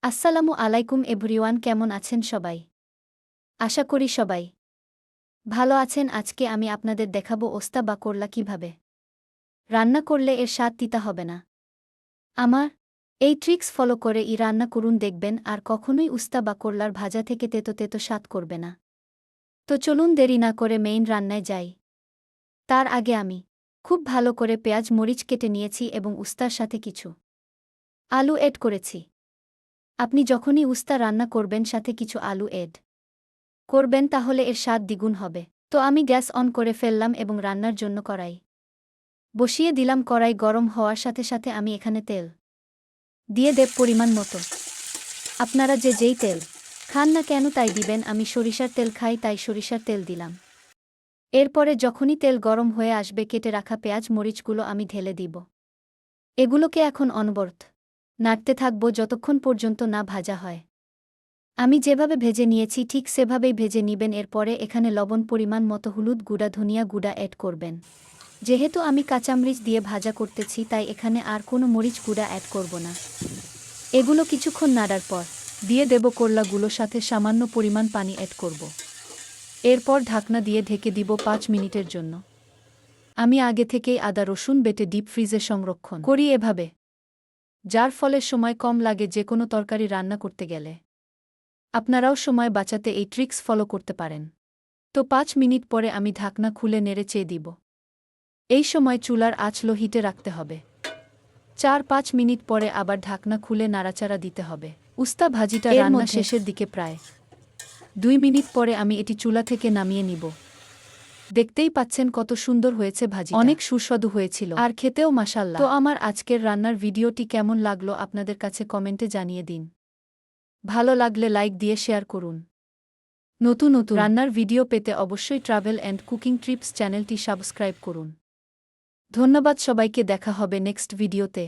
আসসালামু আলাইকুম এভরিওয়ান, কেমন আছেন সবাই? আশা করি সবাই ভালো আছেন। আজকে আমি আপনাদের দেখাবো ওস্তা বা করলা কিভাবে রান্না করলে এর স্বাদ তিতা হবে না। আমার এই ট্রিক্স ফলো করে রান্না করুন, দেখবেন আর কখনোই উস্তা বা করলার ভাজা থেকে তেতো তেতো স্বাদ করবে না। তো চলুন দেরি না করে মেইন রান্নায় যাই। তার আগে আমি খুব ভালো করে পেঁয়াজ মরিচ কেটে নিয়েছি এবং উস্তার সাথে কিছু আলু এড করেছি। আপনি যখনই উস্তা রান্না করবেন সাথে কিছু আলু এড করবেন তাহলে এর স্বাদ দ্বিগুণ হবে। তো আমি গ্যাস অন করে ফেললাম এবং রান্নার জন্য কড়াই বসিয়ে দিলাম। কড়াই গরম হওয়ার সাথে সাথে আমি এখানে তেল দিয়ে দেব পরিমাণ মতো। আপনারা যে যেই তেল খান না কেন তাই দিবেন। আমি সরিষার তেল খাই তাই সরিষার তেল দিলাম। এরপরে যখনই তেল গরম হয়ে আসবে কেটে রাখা পেঁয়াজ মরিচগুলো আমি ঢেলে দিব। এগুলোকে এখন অনবরত নাড়তে থাকব যতক্ষণ পর্যন্ত না ভাজা হয়। আমি যেভাবে ভেজে নিয়েছি ঠিক সেভাবেই ভেজে নিবেন। এরপরে এখানে লবণ পরিমাণ মতো, হলুদ গুঁড়া, ধনিয়া গুঁড়া অ্যাড করবেন। যেহেতু আমি কাঁচামরিচ দিয়ে ভাজা করতেছি তাই এখানে আর কোনো মরিচ গুঁড়া অ্যাড করব না। এগুলো কিছুক্ষণ নাড়ার পর দিয়ে দেব করলাগুলো, সাথে সামান্য পরিমাণ পানি অ্যাড করব। এরপর ঢাকনা দিয়ে ঢেকে দিব 5 মিনিটের জন্য। আমি আগে থেকেই আদা রসুন বেটে ডিপ ফ্রিজে সংরক্ষণ করি এভাবে, যার ফলে সময় কম লাগে যে কোনো তরকারি রান্না করতে গেলে। আপনারাও সময় বাঁচাতে এই ট্রিক্স ফলো করতে পারেন। তো 5 মিনিট পরে আমি ঢাকনা খুলে নেড়ে চেয়ে দিব। এই সময় চুলার আঁচ লো হিটে রাখতে হবে। 4-5 মিনিট পরে আবার ঢাকনা খুলে নাড়াচাড়া দিতে হবে। উস্তা ভাজিটা রান্না শেষের দিকে, প্রায় 2 মিনিট পরে আমি এটি চুলা থেকে নামিয়ে নিব। দেখতেই পাচ্ছেন কত সুন্দর হয়েছে ভাজিটা, অনেক সুস্বাদু হয়েছিল আর খেতেও মাশাআল্লাহ। তো আমার আজকের রান্নার ভিডিওটি কেমন লাগলো আপনাদের কাছে কমেন্টে জানিয়ে দিন। ভালো লাগলে লাইক দিয়ে শেয়ার করুন। নতুন নতুন রান্নার ভিডিও পেতে অবশ্যই ট্রাভেল অ্যান্ড কুকিং ট্রিপস চ্যানেলটি সাবস্ক্রাইব করুন। ধন্যবাদ সবাইকে, দেখা হবে নেক্সট ভিডিওতে।